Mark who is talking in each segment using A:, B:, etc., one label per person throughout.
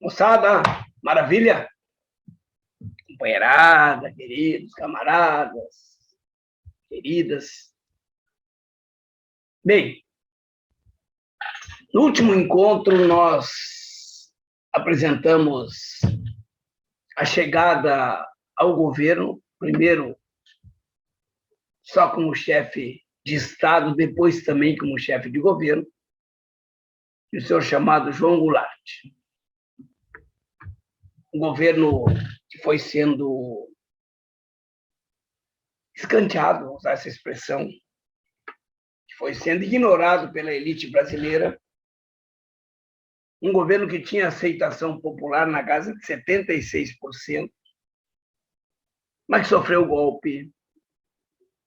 A: Moçada, maravilha? Companheirada, queridos, camaradas, queridas. Bem, no último encontro nós apresentamos a chegada ao governo, primeiro só como chefe de Estado, depois também como chefe de governo, e o senhor chamado João Goulart. Um governo que foi sendo escanteado, vou usar essa expressão, que foi sendo ignorado pela elite brasileira, um governo que tinha aceitação popular na casa de 76%, mas que sofreu o golpe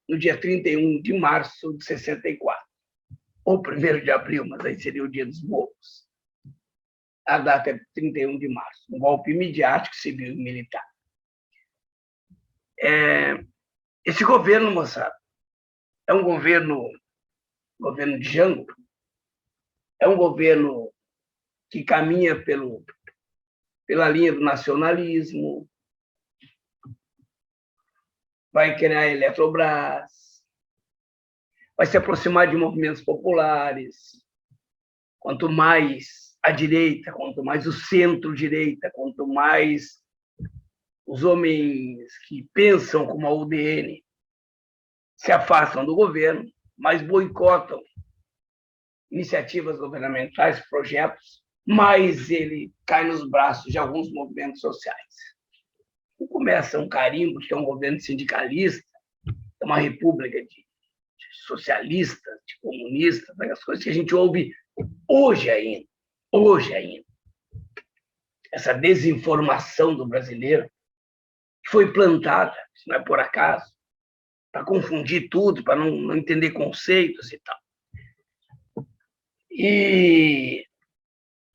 A: no dia 31 de março de 64, ou 1º de abril, mas aí seria o dia dos mortos. A data é 31 de março, um golpe midiático, civil e militar. Esse governo, moçada, é um governo de Jango, é um governo que caminha pela linha do nacionalismo, vai criar a Eletrobras, vai se aproximar de movimentos populares. Quanto mais a direita, quanto mais o centro-direita, quanto mais os homens que pensam como a UDN se afastam do governo, mais boicotam iniciativas governamentais, projetos, mais ele cai nos braços de alguns movimentos sociais. E começa um carimbo, que é um governo sindicalista, é uma república de socialistas, de comunistas, as coisas que a gente ouve hoje ainda. Essa desinformação do brasileiro, que foi plantada, isso não é por acaso, para confundir tudo, para não entender conceitos e tal. E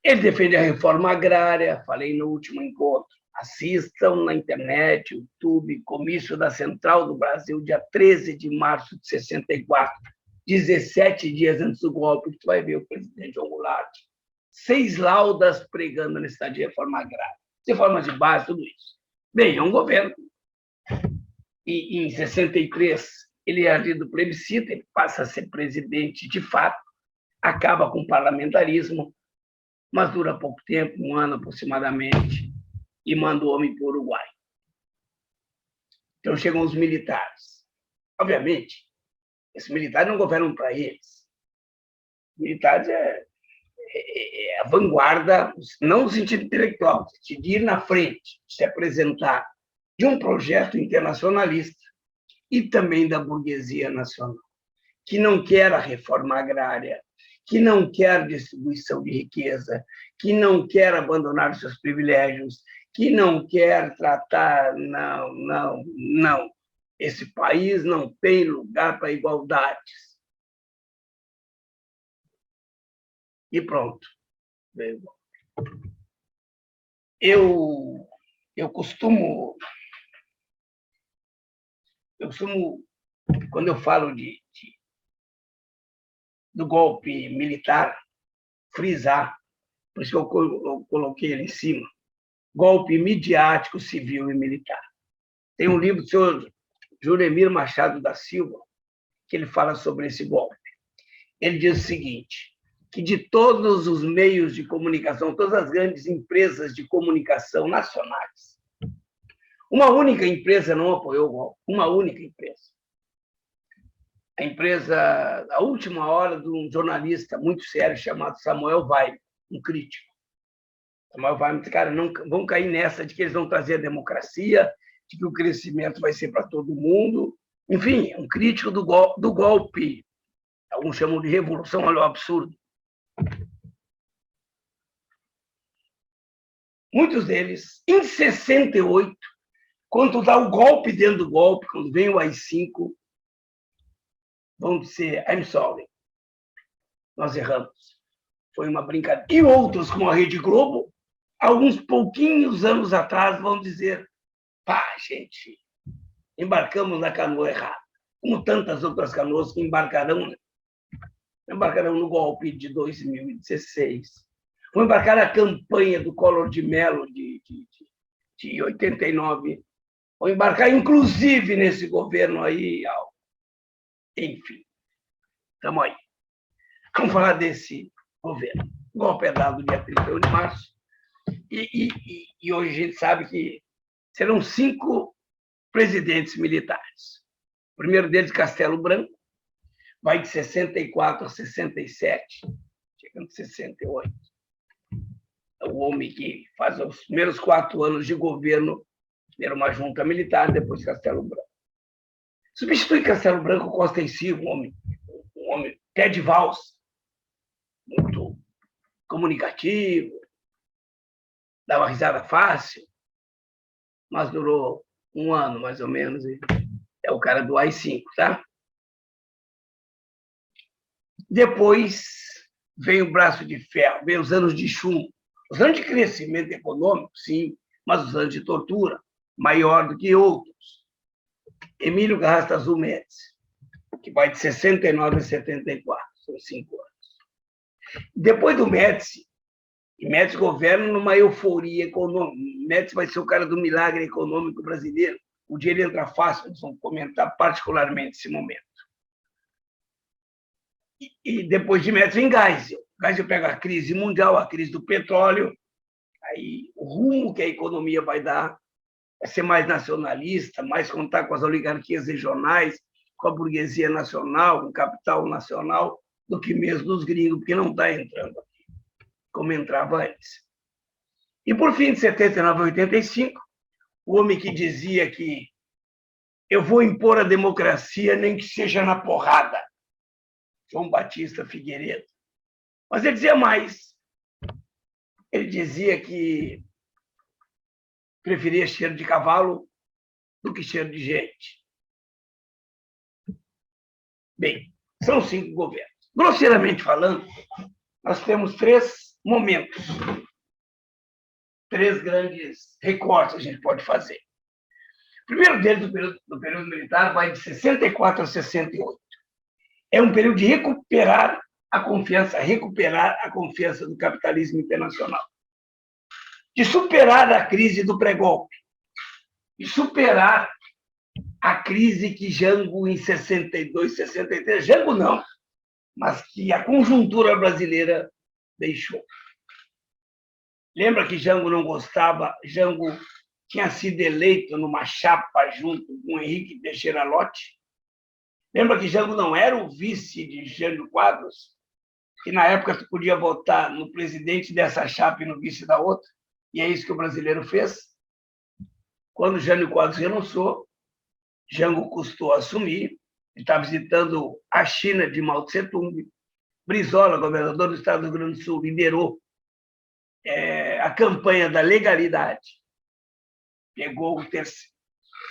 A: ele defende a reforma agrária, falei no último encontro. Assistam na internet, YouTube, comício da Central do Brasil, dia 13 de março de 64, 17 dias antes do golpe, que tu vai ver o presidente João Goulart. 6 laudas pregando na cidade de reforma agrária. Reforma de base, tudo isso. Bem, é um governo. E em 63, ele é do plebiscito, ele passa a ser presidente de fato, acaba com o parlamentarismo, mas dura pouco tempo, 1 ano aproximadamente, e manda o homem para o Uruguai. Então chegam os militares. Obviamente, esses militares não governam para eles. Os militares é a vanguarda, não no sentido intelectual, de ir na frente, de se apresentar de um projeto internacionalista e também da burguesia nacional, que não quer a reforma agrária, que não quer distribuição de riqueza, que não quer abandonar os seus privilégios, que não quer tratar, não. Esse país não tem lugar para igualdades. E pronto. Eu costumo, quando eu falo do golpe militar, frisar, por isso que eu coloquei ele em cima, golpe midiático, civil e militar. Tem um livro do senhor Juremir Machado da Silva, que ele fala sobre esse golpe. Ele diz o seguinte, que de todos os meios de comunicação, todas as grandes empresas de comunicação nacionais, uma única empresa não apoiou o golpe, uma única empresa. A empresa, a última hora, de um jornalista muito sério chamado Samuel Weiner, um crítico. Samuel Weiner disse, cara, não vão cair nessa de que eles vão trazer a democracia, de que o crescimento vai ser para todo mundo. Enfim, um crítico do golpe. Alguns chamam de revolução, olha o absurdo. Muitos deles, em 68, quando dá o golpe dentro do golpe, quando vem o AI-5, vão dizer, I'm sorry, nós erramos. Foi uma brincadeira. E outros, como a Rede Globo, alguns pouquinhos anos atrás, vão dizer, pá, gente, embarcamos na canoa errada, como tantas outras canoas que embarcarão no golpe de 2016, Vou embarcar na campanha do Collor de Mello de 89. Vou embarcar, inclusive, nesse governo aí. Enfim, estamos aí. Vamos falar desse governo. O golpe é dado dia 31 de março. E hoje a gente sabe que serão 5 presidentes militares. O primeiro deles, Castelo Branco, vai de 64 a 67, chegando a 68. É o homem que faz os primeiros 4 anos de governo, era uma junta militar, depois Castelo Branco. Substitui Castelo Branco Costa em si, um homem pé de valsa, muito comunicativo, dava risada fácil, mas durou 1 ano, mais ou menos, e é o cara do AI-5, tá? Depois vem o braço de ferro, vem os anos de chumbo. Os anos de crescimento econômico, sim, mas os anos de tortura, maior do que outros. Emílio Garrastazu Médici, que vai de 69 a 74, são 5 anos. Depois do Médici, e Médici governa numa euforia econômica. Médici vai ser o cara do milagre econômico brasileiro. O dinheiro entra fácil, eles vão comentar particularmente esse momento. E depois de Médici vem Geisel. Geisel pega a crise mundial, a crise do petróleo, aí o rumo que a economia vai dar é ser mais nacionalista, mais contar com as oligarquias regionais, com a burguesia nacional, com o capital nacional, do que mesmo dos gringos, porque não está entrando aqui, como entrava antes. E, por fim, de 79 a 85, o homem que dizia que eu vou impor a democracia, nem que seja na porrada, João Batista Figueiredo. Mas ele dizia mais. Ele dizia que preferia cheiro de cavalo do que cheiro de gente. Bem, são 5 governos. Grosseiramente falando, nós temos 3 momentos, 3 grandes recortes a gente pode fazer. O primeiro deles, do período militar, vai de 64 a 68. É um período de recuperar a confiança do capitalismo internacional, de superar a crise do pré-golpe, de superar a crise que Jango, em 62, 63, Jango não, mas que a conjuntura brasileira deixou. Lembra que Jango não gostava? Jango tinha sido eleito numa chapa junto com Henrique Teixeira Lott. Lembra que Jango não era o vice de Jânio Quadros? Que na época tu podia votar no presidente dessa chapa e no vice da outra? E é isso que o brasileiro fez. Quando Jânio Quadros renunciou, Jango custou assumir. Ele está visitando a China de Mao Tse-tung. Brizola, governador do estado do Rio Grande do Sul, liderou a campanha da legalidade. Pegou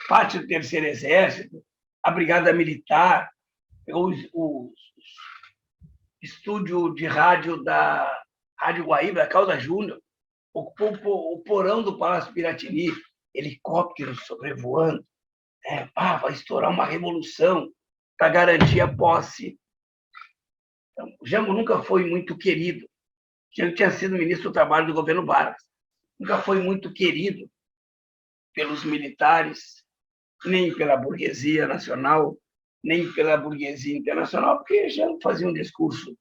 A: parte do Terceiro Exército, a Brigada Militar, pegou o estúdio de rádio da Rádio Guaíba, da Calda Júnior, ocupou o porão do Palácio Piratini, helicópteros sobrevoando. Vai estourar uma revolução para garantir a posse. Então, o Jango nunca foi muito querido. Jango tinha sido ministro do Trabalho do governo Vargas. Nunca foi muito querido pelos militares, nem pela burguesia nacional, nem pela burguesia internacional, porque Jango fazia um discurso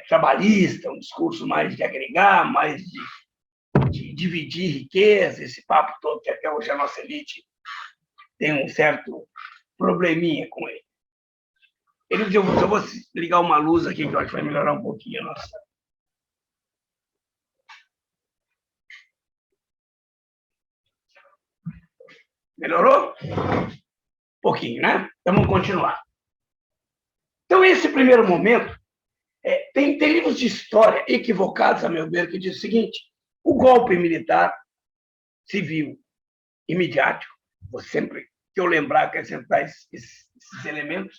A: trabalhista, um discurso mais de agregar, mais de dividir riqueza, esse papo todo que até hoje a nossa elite tem um certo probleminha com ele. Ele disse, eu vou ligar uma luz aqui, que eu acho que vai melhorar um pouquinho a nossa. Melhorou? Um pouquinho, né? Então vamos continuar. Então, esse primeiro momento, tem livros de história equivocados, a meu ver, que diz o seguinte: o golpe militar, civil e midiático, vou sempre que eu lembrar acrescentar esses elementos,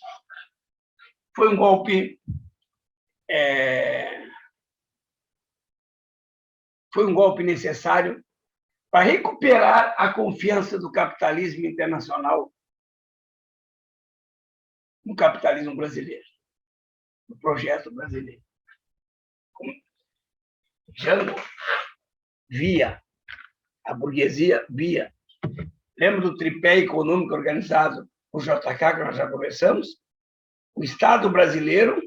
A: foi um golpe necessário para recuperar a confiança do capitalismo internacional no capitalismo brasileiro, no projeto brasileiro. Jango via, a burguesia via. Lembra do tripé econômico organizado por JK, que nós já conversamos? O Estado brasileiro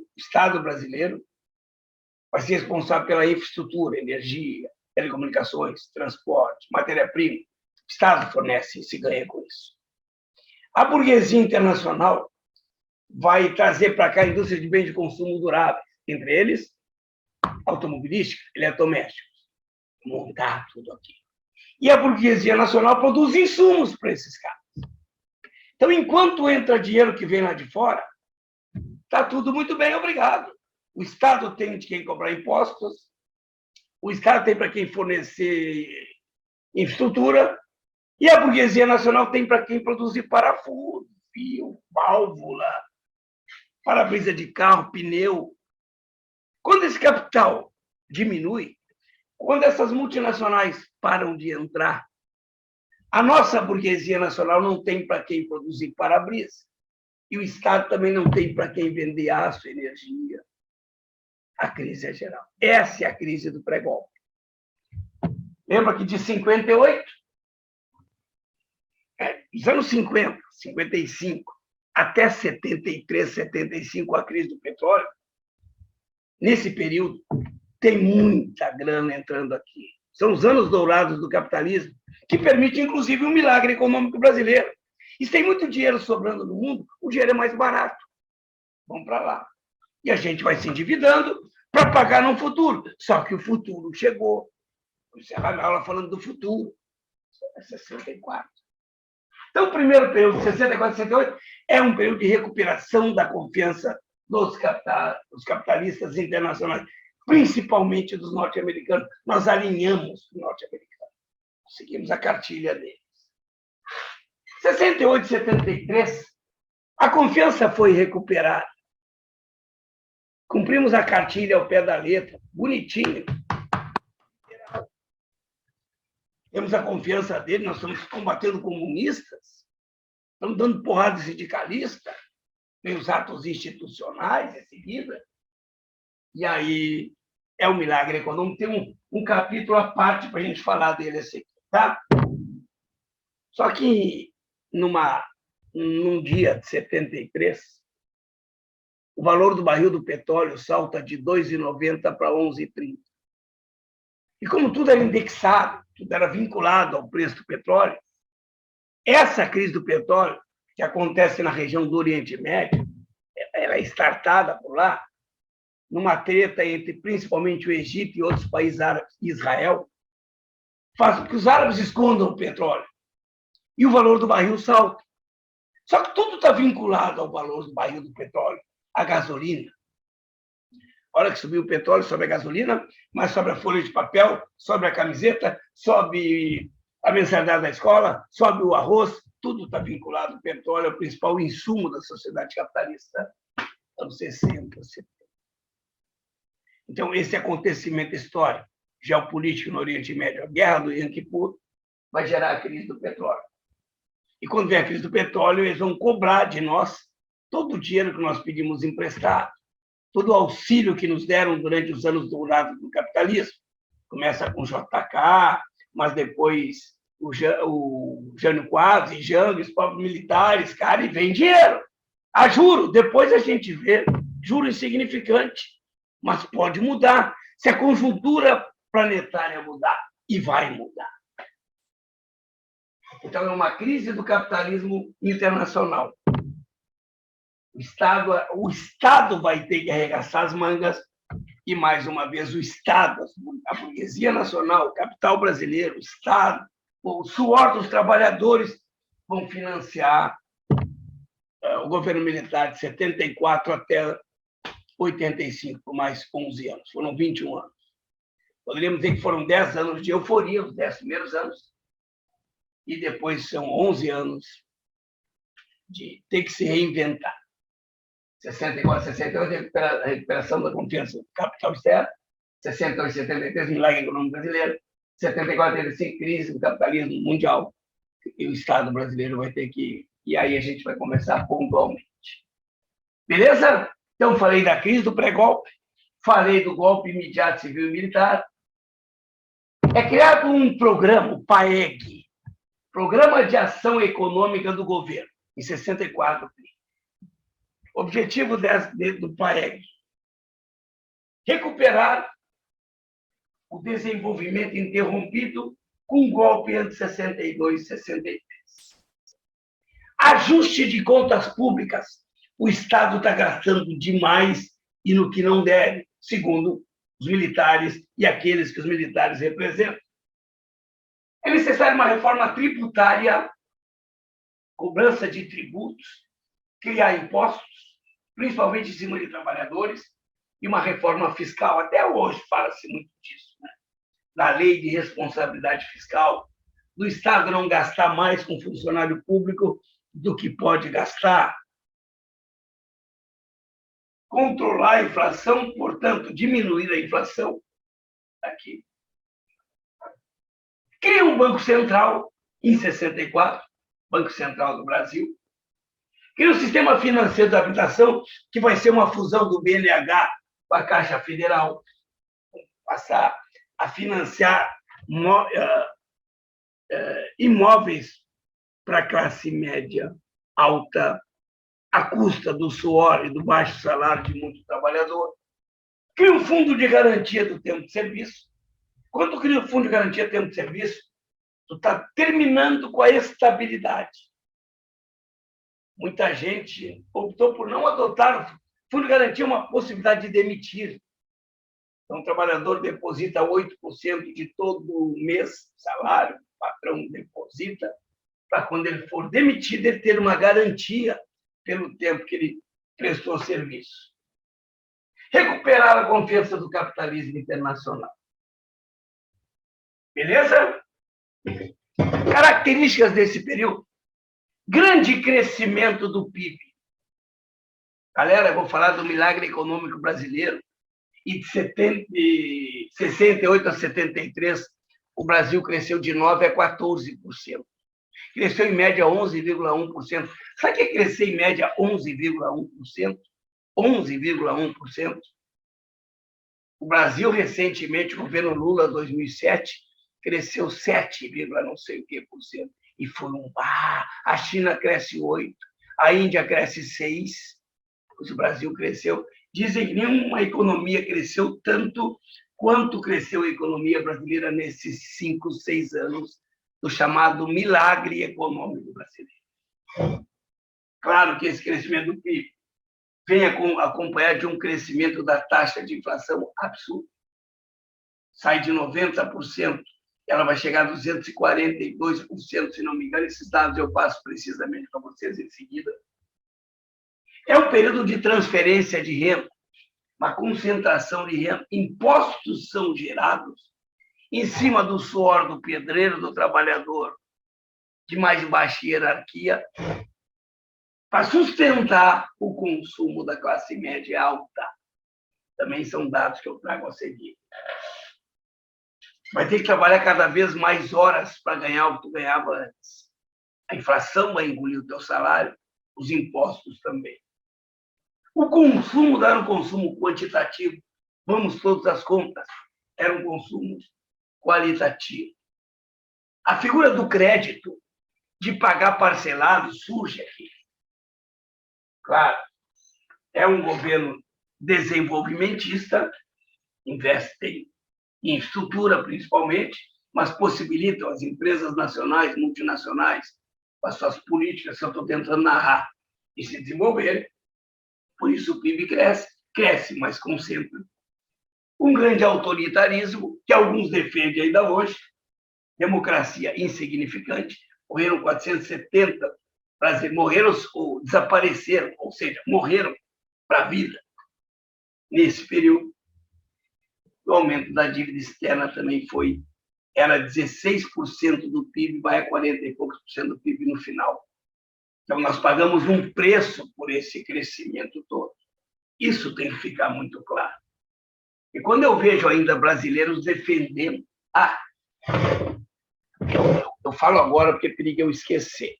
A: vai ser responsável pela infraestrutura, energia, telecomunicações, transporte, matéria-prima. O Estado fornece e se ganha com isso. A burguesia internacional vai trazer para cá a indústria de bens de consumo duráveis, entre eles automobilística, eletrodomésticos, montar tudo aqui. E a burguesia nacional produz insumos para esses caras. Então, enquanto entra dinheiro que vem lá de fora, está tudo muito bem, obrigado. O Estado tem de quem cobrar impostos, o Estado tem para quem fornecer infraestrutura, e a burguesia nacional tem para quem produzir parafuso, fio, válvula, para-brisa de carro, pneu. Quando esse capital diminui, quando essas multinacionais param de entrar, a nossa burguesia nacional não tem para quem produzir para-brisa. E o Estado também não tem para quem vender aço, energia. A crise é geral. Essa é a crise do pré-golpe. Lembra que de 58, dos anos 50, 55, até 73, 75, a crise do petróleo, nesse período, tem muita grana entrando aqui. São os anos dourados do capitalismo, que permite, inclusive, um milagre econômico brasileiro. E se tem muito dinheiro sobrando no mundo, o dinheiro é mais barato. Vamos para lá. E a gente vai se endividando para pagar no futuro. Só que o futuro chegou. Vou encerrar minha aula falando do futuro. É 64. Então, o primeiro período, 64 68, é um período de recuperação da confiança dos capitalistas internacionais, principalmente dos norte-americanos. Nós alinhamos os norte-americanos, seguimos a cartilha deles. 68 e 73, a confiança foi recuperada. Cumprimos a cartilha ao pé da letra, bonitinho. Temos a confiança dele, nós estamos combatendo comunistas, estamos dando porrada de sindicalista, tem os atos institucionais em seguida. E aí é um milagre econômico. Tem um capítulo à parte para a gente falar dele assim, tá? Só que num dia de 73, o valor do barril do petróleo salta de 2,90 para 11,30. E como tudo era indexado, tudo era vinculado ao preço do petróleo, essa crise do petróleo, que acontece na região do Oriente Médio, ela é startada por lá, numa treta entre principalmente o Egito e outros países árabes, Israel, faz com que os árabes escondam o petróleo. E o valor do barril salta. Só que tudo está vinculado ao valor do barril do petróleo, a gasolina. A hora que subiu o petróleo, sobe a gasolina, mas sobe a folha de papel, sobe a camiseta, sobe a mensalidade da escola, sobe o arroz, tudo está vinculado ao petróleo, é o principal insumo da sociedade capitalista, anos 60, 70. Então, esse acontecimento histórico, geopolítico no Oriente Médio, a guerra do Yom Kippur, vai gerar a crise do petróleo. E quando vem a crise do petróleo, eles vão cobrar de nós todo o dinheiro que nós pedimos emprestado, todo o auxílio que nos deram durante os anos dourados do capitalismo. Começa com JK, mas depois o Jânio Quadros, Jango, os próprios militares, cara, e vem dinheiro. A juro, depois a gente vê, juro insignificante, mas pode mudar. Se a conjuntura planetária mudar, e vai mudar. Então, é uma crise do capitalismo internacional. O Estado vai ter que arregaçar as mangas e, mais uma vez, o Estado, a burguesia nacional, o capital brasileiro, o Estado, o suor dos trabalhadores vão financiar o governo militar de 74 até 85, por mais 11 anos. Foram 21 anos. Poderíamos dizer que foram 10 anos de euforia, os 10 primeiros anos, e depois são 11 anos de ter que se reinventar. 64, 68, a recuperação da confiança do capital externo, 68, 73, milagre econômico brasileiro, 74, 85, crise do capitalismo mundial, e o Estado brasileiro vai ter que... E aí a gente vai começar pontualmente. Beleza? Então, falei da crise do pré-golpe, falei do golpe imediato civil e militar, É criado um programa, o PAEG, Programa de Ação Econômica do Governo, em 64. O objetivo do PAEG: recuperar o desenvolvimento interrompido com o golpe entre 62 e 63. Ajuste de contas públicas. O Estado está gastando demais e no que não deve, segundo os militares e aqueles que os militares representam. É necessária uma reforma tributária, cobrança de tributos, criar impostos, principalmente em cima de trabalhadores, e uma reforma fiscal. Até hoje fala-se muito disso, né? Da lei de responsabilidade fiscal, do Estado não gastar mais com funcionário público do que pode gastar. Controlar a inflação, portanto, diminuir a inflação. Aqui. Cria um Banco Central, em 64, Banco Central do Brasil. Cria um sistema financeiro da habitação, que vai ser uma fusão do BNH com a Caixa Federal, passar a financiar imóveis para a classe média alta, à custa do suor e do baixo salário de muito trabalhador. Cria um fundo de garantia do tempo de serviço. Quando cria um fundo de garantia do tempo de serviço, tu está terminando com a estabilidade. Muita gente optou por não adotar. O fundo de garantia é uma possibilidade de demitir. Então, o trabalhador deposita 8% de todo mês salário, o patrão deposita, para quando ele for demitido, ele ter uma garantia pelo tempo que ele prestou serviço. Recuperar a confiança do capitalismo internacional. Beleza? Características desse período. Grande crescimento do PIB. Galera, eu vou falar do milagre econômico brasileiro. E de 68 a 73, o Brasil cresceu de 9% a 14%. Cresceu em média 11,1%. Sabe o que é crescer em média 11,1%? 11,1%. O Brasil, recentemente, o governo Lula, 2007, cresceu 7, não sei o que por cento. E foi um... a China cresce 8%, a Índia cresce 6%, o Brasil cresceu. Dizem que nenhuma economia cresceu tanto quanto cresceu a economia brasileira nesses 5, 6 anos do chamado milagre econômico brasileiro. Claro que esse crescimento do PIB vem acompanhado de um crescimento da taxa de inflação absurdo. Sai de 90%, ela vai chegar a 242%, se não me engano. Esses dados eu passo precisamente para vocês em seguida. É um período de transferência de renda, uma concentração de renda. Impostos são gerados em cima do suor do pedreiro, do trabalhador de mais baixa hierarquia, para sustentar o consumo da classe média alta. Também são dados que eu trago a seguir. Vai ter que trabalhar cada vez mais horas para ganhar o que tu ganhava antes. A inflação vai engolir o teu salário, os impostos também. O consumo não era um consumo quantitativo, vamos todas as contas, era um consumo qualitativo. A figura do crédito, de pagar parcelado, surge aqui. Claro, é um governo desenvolvimentista, investe em estrutura principalmente, mas possibilitam as empresas nacionais, multinacionais, com as suas políticas que eu estou tentando narrar, e se desenvolverem. Por isso o PIB cresce, mas concentra. Um grande autoritarismo, que alguns defendem ainda hoje, democracia insignificante, morreram 470 brasileiros, morreram ou desapareceram, ou seja, morreram para a vida nesse período. O aumento da dívida externa também era 16% do PIB, vai a 40 e poucos por cento do PIB no final. Então, nós pagamos um preço por esse crescimento todo. Isso tem que ficar muito claro. E quando eu vejo ainda brasileiros defendendo... eu falo agora porque é perigo eu esquecer.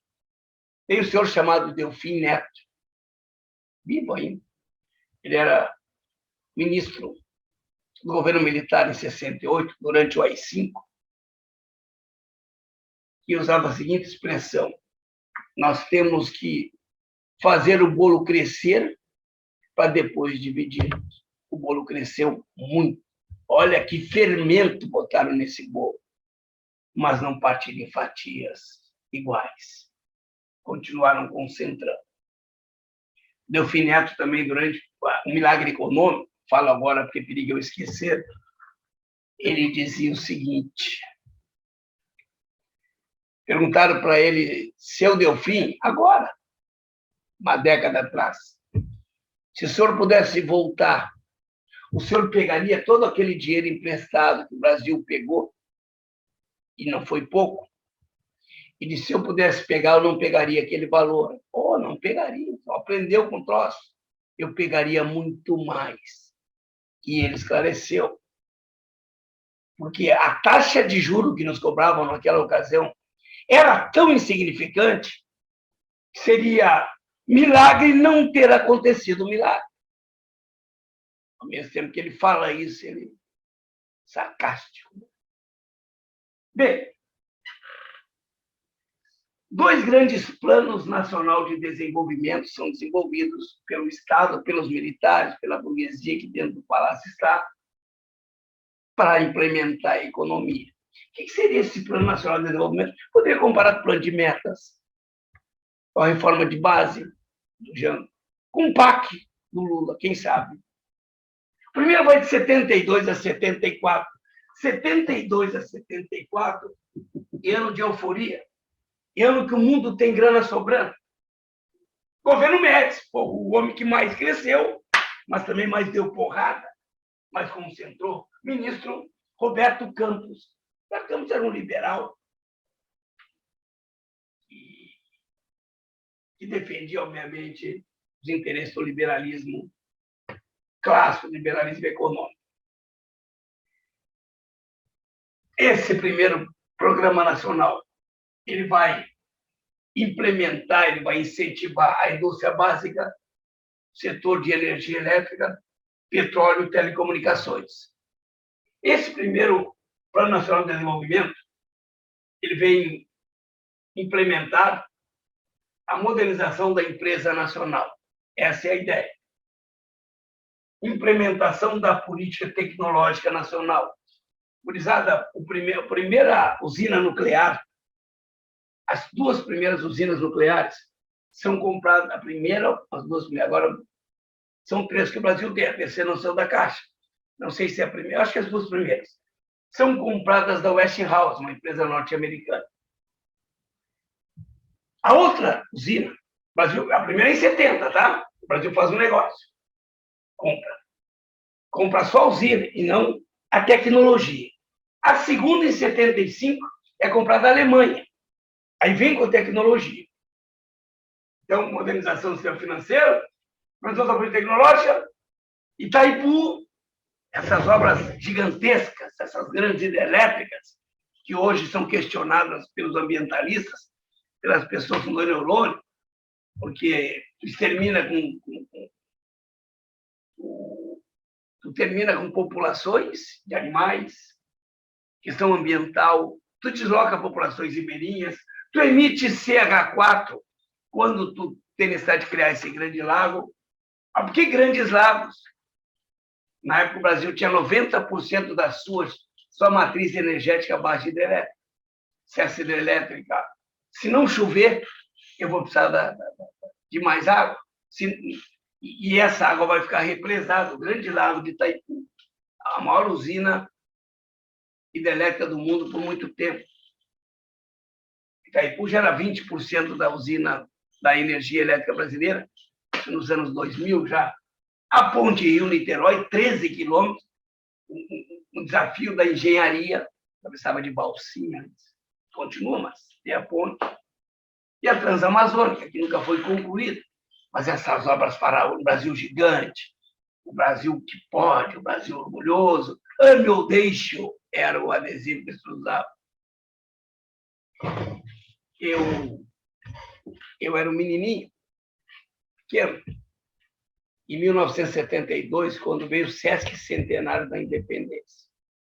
A: Tem um senhor chamado Delfim Neto, vivo ainda. Ele era ministro do governo militar em 68, durante o AI-5, que usava a seguinte expressão: nós temos que fazer o bolo crescer para depois dividir. O bolo cresceu muito. Olha que fermento botaram nesse bolo, mas não partilham em fatias iguais. Continuaram concentrando. Delfim Neto também, durante o milagre econômico, falo agora porque periga eu esquecer, ele dizia o seguinte: perguntaram para ele, seu Delfim, agora, uma década atrás, se o senhor pudesse voltar, o senhor pegaria todo aquele dinheiro emprestado que o Brasil pegou, e não foi pouco, e disse, se eu pudesse pegar, eu não pegaria aquele valor. Oh, não pegaria, então aprendeu com o troço. Eu pegaria muito mais. E ele esclareceu. Porque a taxa de juros que nos cobravam naquela ocasião era tão insignificante que seria milagre não ter acontecido o milagre. Ao mesmo tempo que ele fala isso, ele é sarcástico. Bem, 2 grandes planos nacional de desenvolvimento são desenvolvidos pelo Estado, pelos militares, pela burguesia que dentro do palácio está, para implementar a economia. O que seria esse Plano Nacional de Desenvolvimento? Poderia comparar com o plano de metas, com a reforma de base do Jango, com o PAC do Lula, quem sabe. O primeiro vai de 72 a 74. 72 a 74, ano de euforia, ano que o mundo tem grana sobrando. Governo Médici, o homem que mais cresceu, mas também mais deu porrada, mais concentrou. Ministro Roberto Campos. Roberto Campos era um liberal que defendia, obviamente, os interesses do liberalismo clássico, liberalismo econômico. Esse primeiro programa nacional, ele vai implementar, ele vai incentivar a indústria básica, setor de energia elétrica, petróleo e telecomunicações. Esse primeiro Plano Nacional de Desenvolvimento, ele vem implementar a modernização da empresa nacional. Essa é a ideia. Implementação da política tecnológica nacional. Gurizada, a primeira usina nuclear, as 2 primeiras usinas nucleares são compradas, a primeira, as 2 primeiras, agora são 3 que o Brasil tem, a terceira não saiu da caixa. Não sei se é a primeira, acho que as 2 primeiras. São compradas da Westinghouse, uma empresa norte-americana. A outra usina, Brasil, a primeira é em 70, tá? O Brasil faz um negócio. Compra só a usina e não a tecnologia. A segunda, em 75, é comprada da Alemanha. Aí vem com tecnologia. Então, modernização do sistema financeiro, produção da política tecnológica, Itaipu, essas obras gigantescas, essas grandes hidrelétricas, que hoje são questionadas pelos ambientalistas, pelas pessoas com dor neurônio, porque tu termina com populações de animais, questão ambiental, tu desloca populações ribeirinhas, tu emite CH4 quando tu tem necessidade de criar esse grande lago. Por que grandes lagos? Na época, o Brasil tinha 90% da sua matriz energética à base de hidrelétrica. Se essa hidrelétrica, se não chover, eu vou precisar de mais água. E essa água vai ficar represada. O grande lago de Itaipu, a maior usina hidrelétrica do mundo por muito tempo. Itaipu já era 20% da usina da energia elétrica brasileira, nos anos 2000 já. A ponte Rio-Niterói, 13 quilômetros, um desafio da engenharia, precisava de balsinha, continua, mas tem a ponte. E a Transamazônica, que nunca foi concluída, mas essas obras fararam o Brasil gigante, o Brasil que pode, o Brasil orgulhoso, ame ou deixe, era o adesivo que se usava. Eu era um menininho, pequeno, em 1972, quando veio o Sesc Centenário da Independência.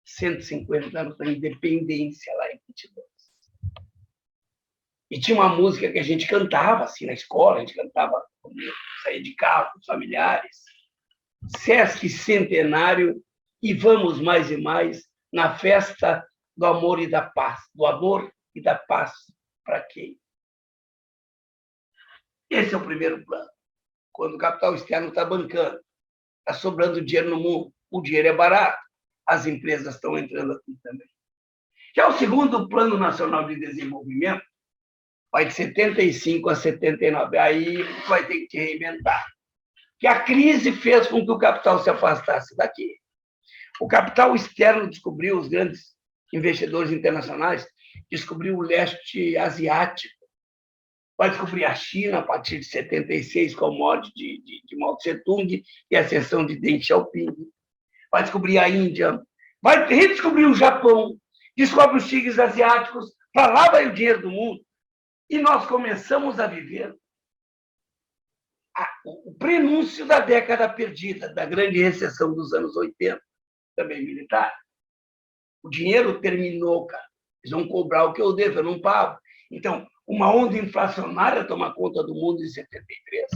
A: 150 anos da independência lá em 22. E tinha uma música que a gente cantava assim na escola, a gente cantava quando saía de carro com os familiares. Sesc Centenário e vamos mais e mais na festa do amor e da paz. Do amor e da paz para quem? Esse é o primeiro plano. Quando o capital externo está bancando, está sobrando dinheiro no mundo, o dinheiro é barato, as empresas estão entrando aqui também. Já o segundo Plano Nacional de Desenvolvimento vai de 75 a 79. Aí vai ter que te reinventar. Que a crise fez com que o capital se afastasse daqui. O capital externo descobriu, os grandes investidores internacionais, descobriu o leste asiático. Vai descobrir a China a partir de 76, com a morte de Mao Tse-tung e a ascensão de Deng Xiaoping. Vai descobrir a Índia. Vai redescobrir o Japão. Descobre os tigres asiáticos. Para lá vai o dinheiro do mundo. E nós começamos a viver o prenúncio da década perdida, da grande recessão dos anos 80, também militar. O dinheiro terminou, cara. Eles vão cobrar o que eu devo, eu não pago. Então, uma onda inflacionária toma conta do mundo em 73.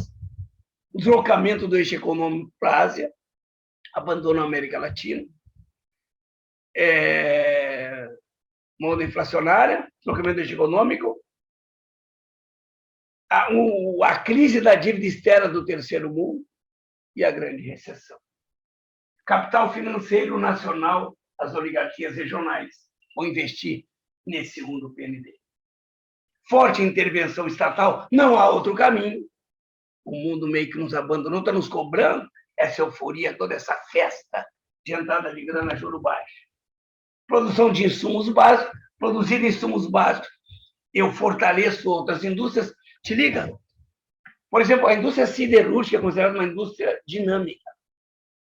A: O deslocamento do eixo econômico para a Ásia, abandono a América Latina. Uma onda inflacionária, deslocamento do eixo econômico. A crise da dívida externa do terceiro mundo e a grande recessão. Capital financeiro nacional, as oligarquias regionais vão investir nesse segundo PND. Forte intervenção estatal, não há outro caminho. O mundo meio que nos abandonou, está nos cobrando essa euforia, toda essa festa de entrada de grana, juro baixo. Produção de insumos básicos, produzir insumos básicos. Eu fortaleço outras indústrias. Te liga. Por exemplo, a indústria siderúrgica é considerada uma indústria dinâmica.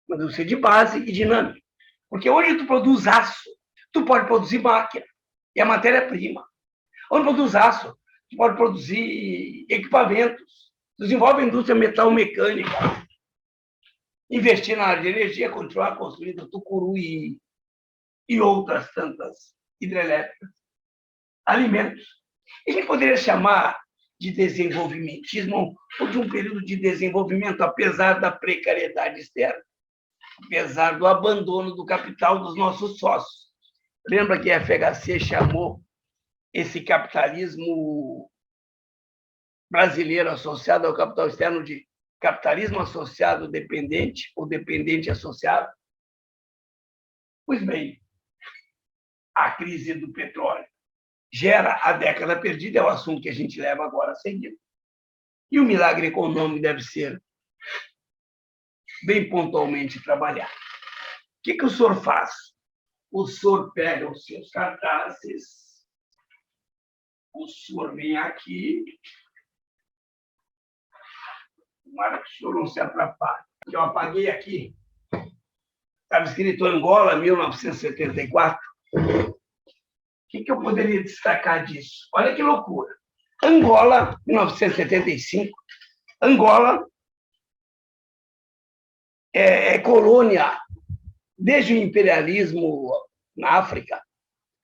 A: Uma indústria de base e dinâmica. Porque hoje tu produz aço, tu pode produzir máquina, e a matéria-prima. Onde produz aço, tu pode produzir equipamentos, desenvolve a indústria metal-mecânica, investir na área de energia, continuar construindo Tucuruí e outras tantas hidrelétricas, alimentos. A gente poderia chamar de desenvolvimentismo ou de um período de desenvolvimento, apesar da precariedade externa, apesar do abandono do capital dos nossos sócios. Lembra que a FHC chamou esse capitalismo brasileiro associado ao capital externo de capitalismo associado dependente ou dependente associado? Pois bem, a crise do petróleo gera a década perdida, é o assunto que a gente leva agora a seguir. E o milagre econômico deve ser bem pontualmente trabalhado. O que o senhor faz? O senhor pega os seus cartazes, o senhor vem aqui, tomara que o senhor não se atrapalhe. Eu apaguei aqui, estava escrito Angola, 1974. O que eu poderia destacar disso? Olha que loucura. Angola, 1975. Angola é colônia, desde o imperialismo na África,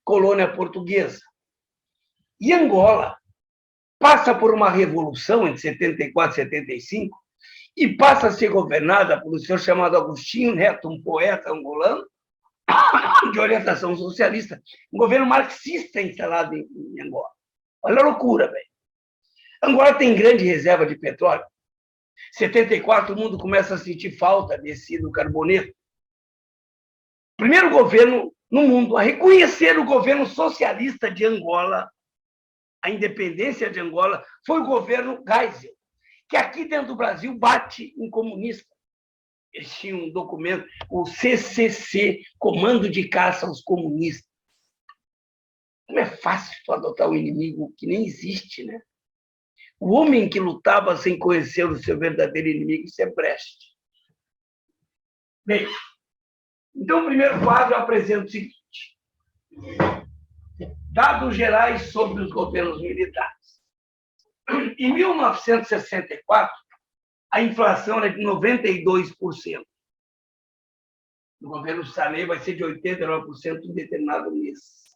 A: colônia portuguesa. E Angola passa por uma revolução entre 74 e 75 e passa a ser governada por um senhor chamado Agostinho Neto, um poeta angolano, de orientação socialista, um governo marxista instalado em Angola. Olha a loucura, velho. Angola tem grande reserva de petróleo. Em 74, o mundo começa a sentir falta desse hidrocarboneto. Primeiro governo no mundo a reconhecer o governo socialista de Angola, a independência de Angola, foi o governo Geisel, que aqui dentro do Brasil bate em comunista. Eles tinham um documento, o CCC, Comando de Caça aos Comunistas. Como é fácil tu adotar um inimigo que nem existe, né? O homem que lutava sem conhecer o seu verdadeiro inimigo, isso é Brecht. Bem, então o primeiro quadro apresenta o seguinte: dados gerais sobre os governos militares. Em 1964, a inflação era de 92%. No governo Sarney vai ser de 89% em determinado mês,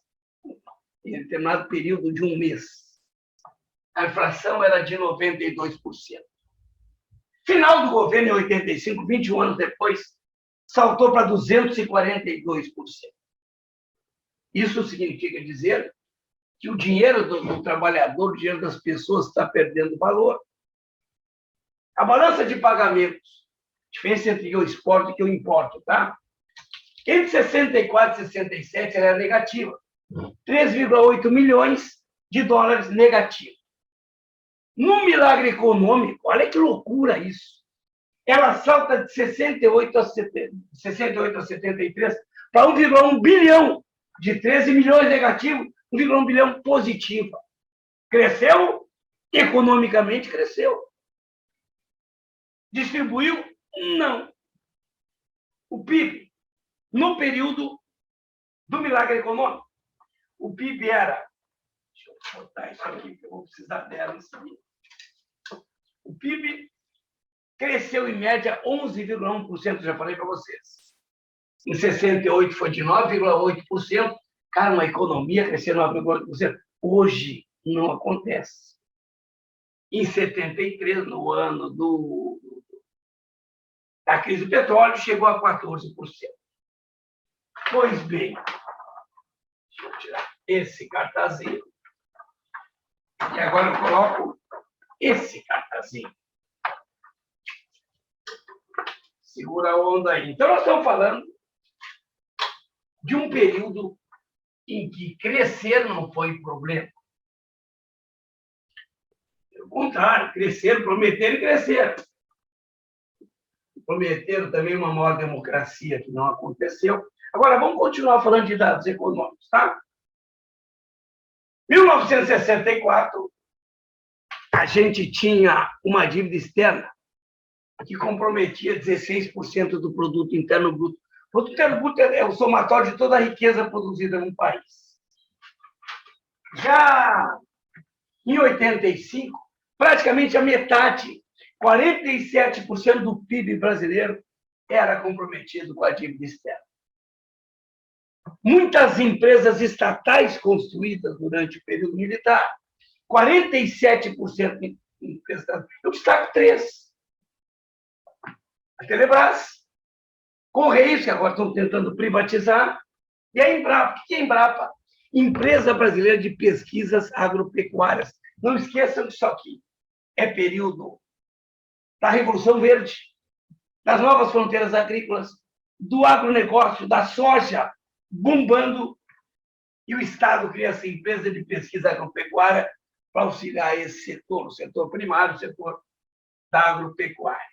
A: em determinado período de um mês. a inflação era de 92%. Final do governo, em 85, 21 anos depois, saltou para 242%. Isso significa dizer que o dinheiro do trabalhador, o dinheiro das pessoas está perdendo valor. A balança de pagamentos, diferença entre eu exporto e que eu importo, tá? Entre 64 e 67 ela era negativa. 3,8 milhões de dólares negativo. No milagre econômico, olha que loucura isso. Ela salta de 68 a 73 para 1,1 bilhão, de 13 milhões negativo, 1,1 bilhão positiva. Cresceu? Economicamente cresceu. Distribuiu? Não. O PIB, no período do milagre econômico, o PIB era... Deixa eu botar isso aqui, que eu vou precisar dela em seguida. O PIB cresceu, em média, 11,1%, já falei para vocês. Em 68 foi de 9,8%. Cara, uma economia crescer 9,8%. Hoje não acontece. Em 73, no ano da crise do petróleo, chegou a 14%. Pois bem, deixa eu tirar esse cartazinho. E agora eu coloco esse cartazinho. Segura a onda aí. Então, nós estamos falando de um período em que crescer não foi problema. Pelo contrário, crescer, prometer e crescer. Prometeram também uma maior democracia, que não aconteceu. Agora, vamos continuar falando de dados econômicos, tá? 1964, a gente tinha uma dívida externa que comprometia 16% do produto interno bruto. O produto interno bruto é o somatório de toda a riqueza produzida no país. Já em 85, praticamente a metade, 47% do PIB brasileiro era comprometido com a dívida externa. Muitas empresas estatais construídas durante o período militar, 47% de empresas estatais. Eu destaco 3. A Telebrás, Correios, que agora estão tentando privatizar, e a Embrapa. O que é a Embrapa? Empresa Brasileira de Pesquisas Agropecuárias. Não esqueçam disso aqui. É período da Revolução Verde, das novas fronteiras agrícolas, do agronegócio, da soja bombando, e o Estado cria essa empresa de pesquisa agropecuária para auxiliar esse setor, o setor primário, o setor da agropecuária.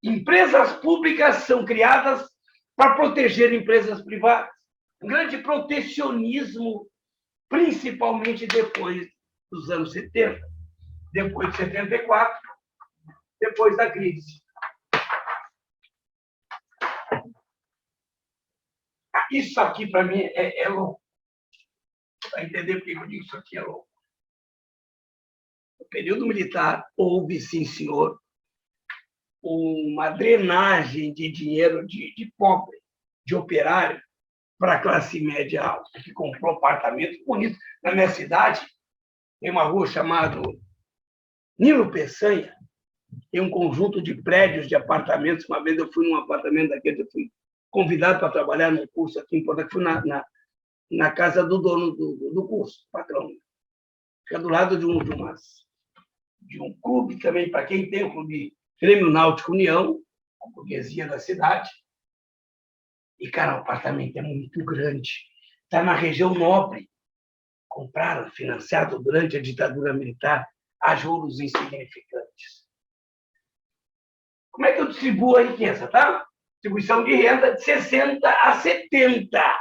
A: Empresas públicas são criadas para proteger empresas privadas. Um grande protecionismo, principalmente depois dos anos 70, depois de 74, depois da crise. Isso aqui, para mim, é louco. Para entender por que eu digo isso aqui é louco. No período militar, houve, sim, senhor, uma drenagem de dinheiro de pobre, de operário, para a classe média alta, que comprou apartamentos bonitos. Na minha cidade, tem uma rua chamada Nilo Peçanha, tem um conjunto de prédios, de apartamentos. Uma vez eu fui num apartamento daquele, eu fui convidado para trabalhar num curso aqui em Porto Alegre, fui na casa do dono do curso, patrão. Fica do lado de um clube também, para quem tem o clube Grêmio Náutico União, a burguesia da cidade. E, cara, o apartamento é muito grande. Está na região nobre. Compraram, financiado durante a ditadura militar, a juros insignificantes. Como é que eu distribuo a riqueza, tá? Distribuição de renda de 60 a 70.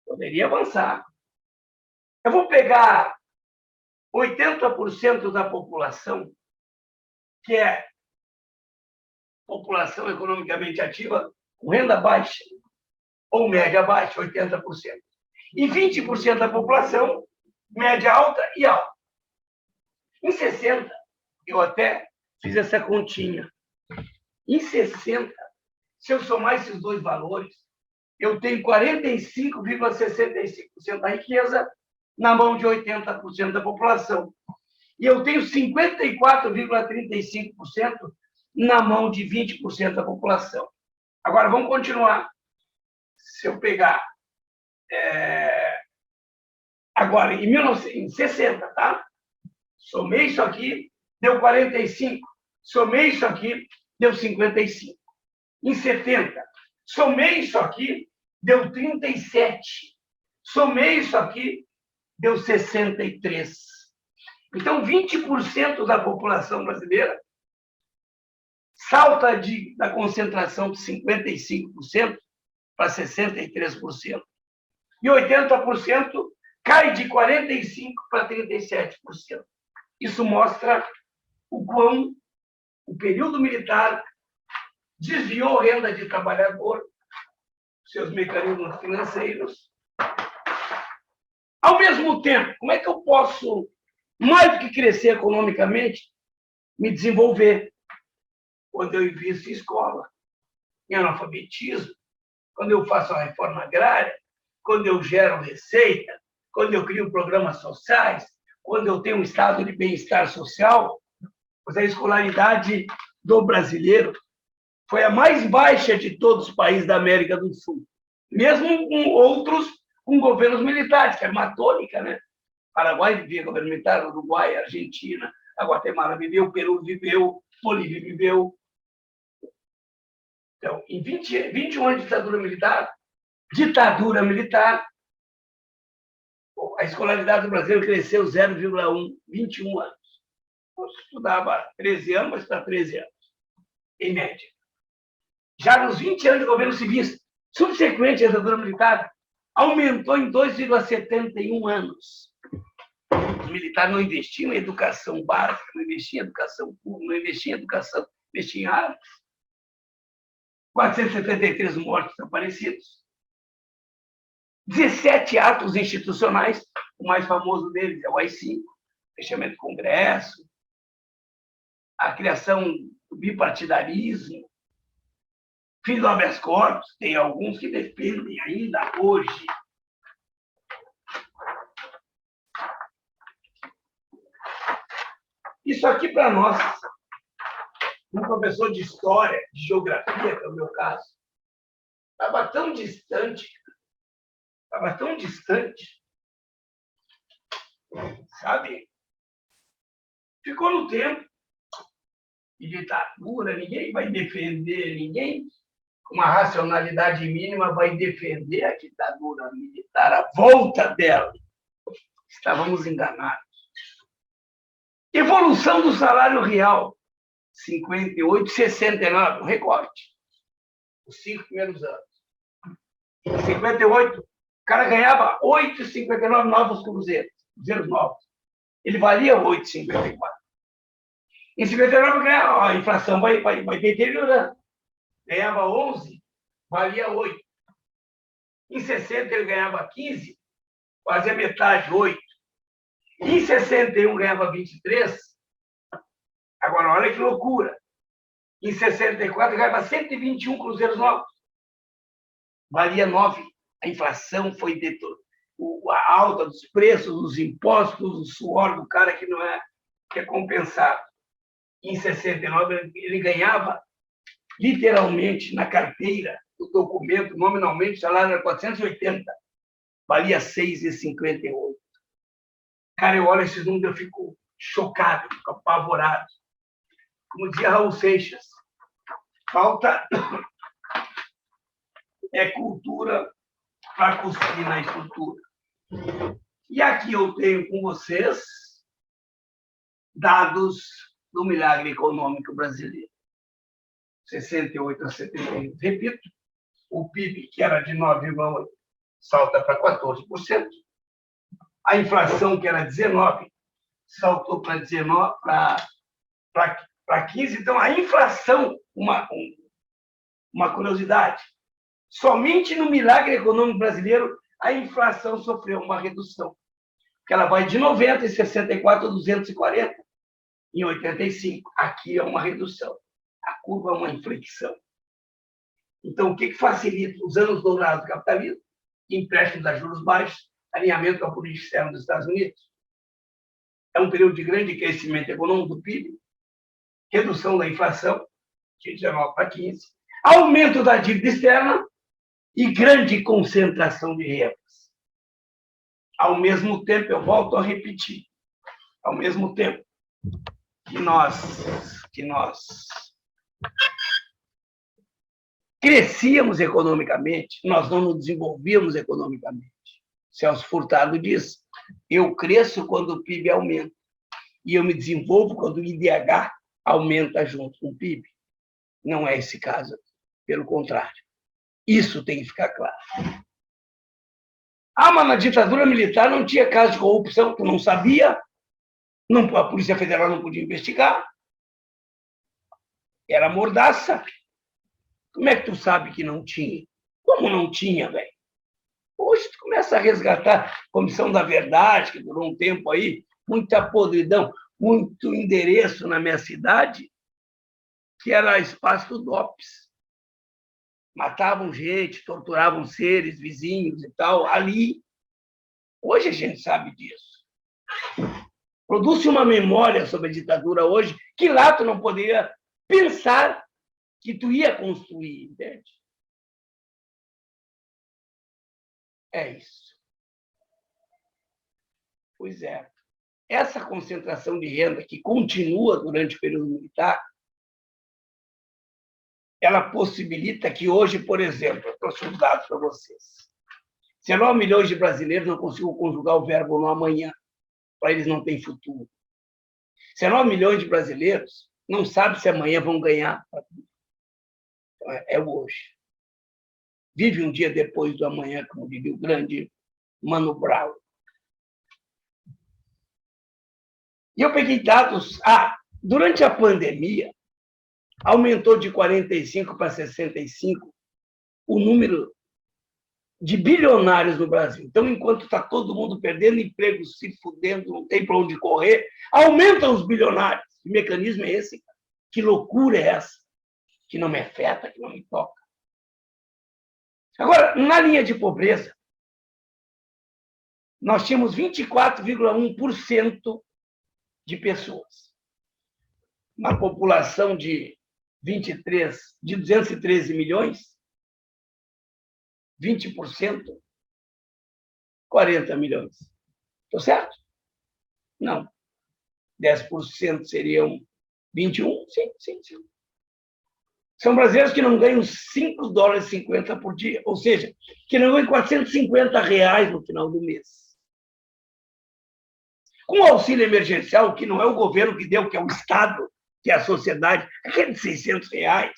A: Poderia avançar. Eu vou pegar 80% da população, que é população economicamente ativa, com renda baixa ou média baixa, 80%. E 20% da população, média alta e alta. Em 60, eu até fiz essa continha. Em 60, se eu somar esses dois valores, eu tenho 45,65% da riqueza na mão de 80% da população. E eu tenho 54,35% na mão de 20% da população. Agora, vamos continuar. Se eu pegar... Agora, em 1960, tá? Somei isso aqui, deu 45. Somei isso aqui, deu 55. Em 70, somei isso aqui, deu 37. Somei isso aqui, deu 63. Então, 20% da população brasileira salta da concentração de 55% para 63%. E 80% cai de 45% para 37%. Isso mostra o quão o período militar desviou renda de trabalhador, seus mecanismos financeiros. Ao mesmo tempo, como é que eu posso, mais do que crescer economicamente, me desenvolver? Quando eu invisto em escola, em analfabetismo, quando eu faço a reforma agrária, quando eu gero receita, quando eu crio programas sociais, quando eu tenho um estado de bem-estar social. Pois a escolaridade do brasileiro foi a mais baixa de todos os países da América do Sul, mesmo com outros com governos militares, que era uma tônica, né? Paraguai vivia governo militar, Uruguai, Argentina, a Guatemala viveu, Peru viveu, Bolívia viveu. Então, em 21 anos de ditadura militar, a escolaridade do Brasil cresceu 0,1, 21 anos. Eu estudava 13 anos, mas está 13 anos, em média. Já nos 20 anos de governo civil subsequente à ditadura militar, aumentou em 2,71 anos. Os militares não investiam em educação básica, não investiam em educação pública, não investiam em educação, investiam em armas. 473 mortos desaparecidos. 17 atos institucionais, o mais famoso deles é o AI-5, fechamento do Congresso, a criação do bipartidarismo, fim do habeas corpus, tem alguns que defendem ainda hoje. Isso aqui, para nós, um professor de história, de geografia, que é o meu caso, estava tão distante, sabe? Ficou no tempo de ditadura, ninguém vai defender, ninguém com uma racionalidade mínima vai defender a ditadura militar, a volta dela. Estávamos enganados. Evolução do salário real, 58, 69, um recorte. Os 5 primeiros anos. Em 58, o cara ganhava 8,59 novos cruzeiros novos. Ele valia 8,54. Em 59, a inflação vai deteriorando. Ganhava 11, valia 8. Em 60, ele ganhava 15, fazia metade, 8. Em 61, ganhava 23. Agora, olha que loucura. Em 64, ganhava 121 cruzeiros novos. Valia 9. A inflação foi a alta dos preços, dos impostos, o suor do cara que não é compensado. Em 69, ele ganhava, literalmente, na carteira, o documento, nominalmente, o salário era 480. Valia 6,58. Cara, eu olho esses números, eu fico chocado, fico apavorado. Como dizia Raul Seixas, falta cultura para cuspir na estrutura. E aqui eu tenho com vocês dados do milagre econômico brasileiro. 68 a 71. Repito, o PIB, que era de 9,8, salta para 14%. A inflação, que era 19, saltou para 19, para 15. Então, a inflação, uma curiosidade, somente no milagre econômico brasileiro, a inflação sofreu uma redução. Porque ela vai de 90 em 64 a 240 em 85. Aqui é uma redução. A curva é uma inflexão. Então, o que facilita os anos dourados do capitalismo? Empréstimos a juros baixos, alinhamento com a política externa dos Estados Unidos. É um período de grande crescimento econômico do PIB, redução da inflação, de 19 para 15, aumento da dívida externa e grande concentração de rendas. Ao mesmo tempo, eu volto a repetir, ao mesmo tempo que nós crescíamos economicamente, nós não nos desenvolvíamos economicamente. Celso Furtado diz, eu cresço quando o PIB aumenta e eu me desenvolvo quando o IDH aumenta junto com o PIB. Não é esse caso, pelo contrário. Isso tem que ficar claro. Ah, mas na ditadura militar não tinha caso de corrupção, tu não sabia, não, a Polícia Federal não podia investigar, era mordaça. Como é que tu sabe que não tinha? Como não tinha, velho? Hoje tu começa a resgatar a Comissão da Verdade, que durou um tempo aí, muita podridão, muito endereço na minha cidade, que era espaço do DOPS. Matavam gente, torturavam seres, vizinhos e tal, ali. Hoje a gente sabe disso. Produz-se uma memória sobre a ditadura hoje, que lá tu não poderia pensar que tu ia construir, entende? É isso. Pois é. Essa concentração de renda que continua durante o período militar, ela possibilita que hoje, por exemplo, eu trouxe uns dados para vocês. 19 milhões de brasileiros não conseguem conjugar o verbo no amanhã, para eles não têm futuro. 19 milhões de brasileiros não sabem se amanhã vão ganhar. É hoje. Vive um dia depois do amanhã, como diria o grande Mano Brown. E eu peguei dados. Durante a pandemia, aumentou de 45 para 65 o número de bilionários no Brasil. Então, enquanto está todo mundo perdendo emprego, se fudendo, não tem para onde correr, aumentam os bilionários. Que mecanismo é esse? Que loucura é essa? Que não me afeta, que não me toca. Agora, na linha de pobreza, nós tínhamos 24,1% de pessoas. Na população de 213 milhões, 20%, 40 milhões. Estou certo? Não. 10% seriam 21? Sim. São brasileiros que não ganham $5,50 por dia, ou seja, que não ganham R$450 no final do mês. Com o auxílio emergencial, que não é o governo que deu, que é o Estado, que é a sociedade, aquele de R$600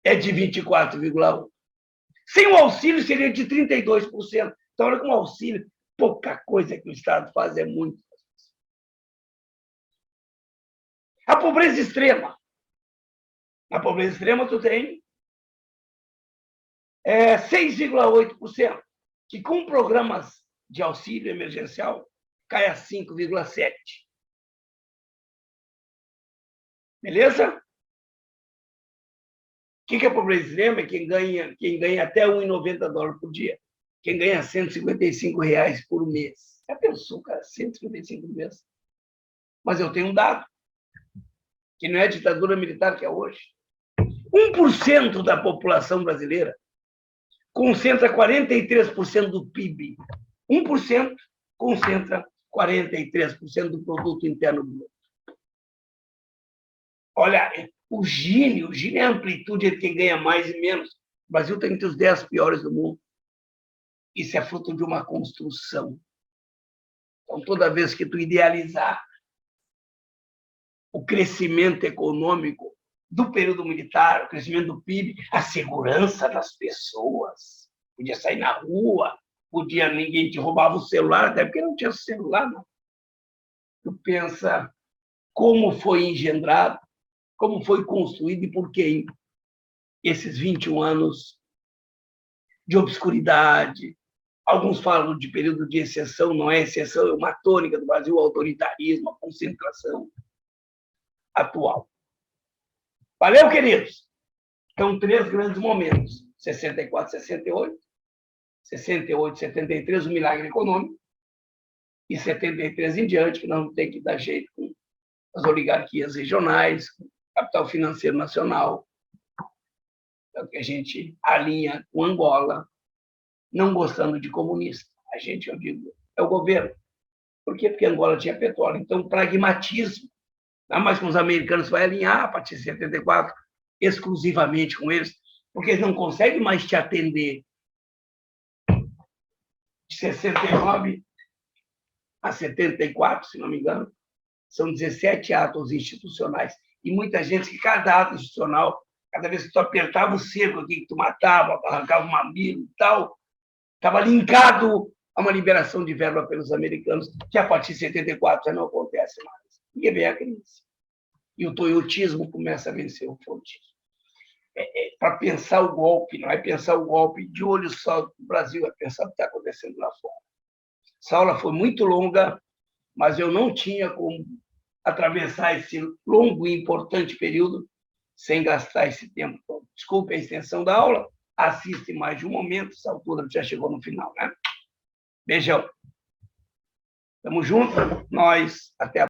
A: é de 24,1%. Sem o auxílio, seria de 32%. Então, olha, com o auxílio, pouca coisa que o Estado faz é muito. A pobreza extrema. Na pobreza extrema, tu tem 6,8%, que com programas de auxílio emergencial cai a 5,7%. Beleza? O que é pobreza extrema? É quem ganha até $1,90 por dia. Quem ganha R$155 por mês. Já pensou, cara? 155 por mês. Mas eu tenho um dado, que não é a ditadura militar que é hoje. 1% da população brasileira concentra 43% do PIB. 1% concentra 43% do produto interno bruto. Olha, o Gini é a amplitude de quem ganha mais e menos. O Brasil está entre os 10 piores do mundo. Isso é fruto de uma construção. Então, toda vez que tu idealizar o crescimento econômico do período militar, o crescimento do PIB, a segurança das pessoas, podia sair na rua, ninguém te roubava o celular, até porque não tinha celular, não. Tu pensa como foi engendrado, como foi construído e por quem esses 21 anos de obscuridade. Alguns falam de período de exceção, não é exceção, é uma tônica do Brasil, o autoritarismo, a concentração atual. Valeu, queridos? Então, 3 grandes momentos, 64, 68, 68, 73, o milagre econômico, e 73 em diante, que nós vamos ter que dar jeito com as oligarquias regionais, com o capital financeiro nacional, é o que a gente alinha com Angola, não gostando de comunista. A gente, eu digo, é o governo. Por quê? Porque Angola tinha petróleo. Então, pragmatismo. Mas com os americanos vai alinhar a partir de 74, exclusivamente com eles, porque eles não conseguem mais te atender. De 69 a 74, se não me engano, são 17 atos institucionais. E muita gente que cada ato institucional, cada vez que tu apertava o cerco aqui, que tu matava, arrancava um mamilo e tal, estava linkado a uma liberação de verba pelos americanos, que a partir de 74 já não acontece mais. E vem a crise. E o toyotismo começa a vencer o fordismo. Para pensar o golpe, não é pensar o golpe de olho só no Brasil, é pensar o que está acontecendo lá fora. Essa aula foi muito longa, mas eu não tinha como atravessar esse longo e importante período sem gastar esse tempo todo. Desculpe a extensão da aula, assiste mais de um momento, essa altura já chegou no final, né? Beijão. Tamo junto, nós, até a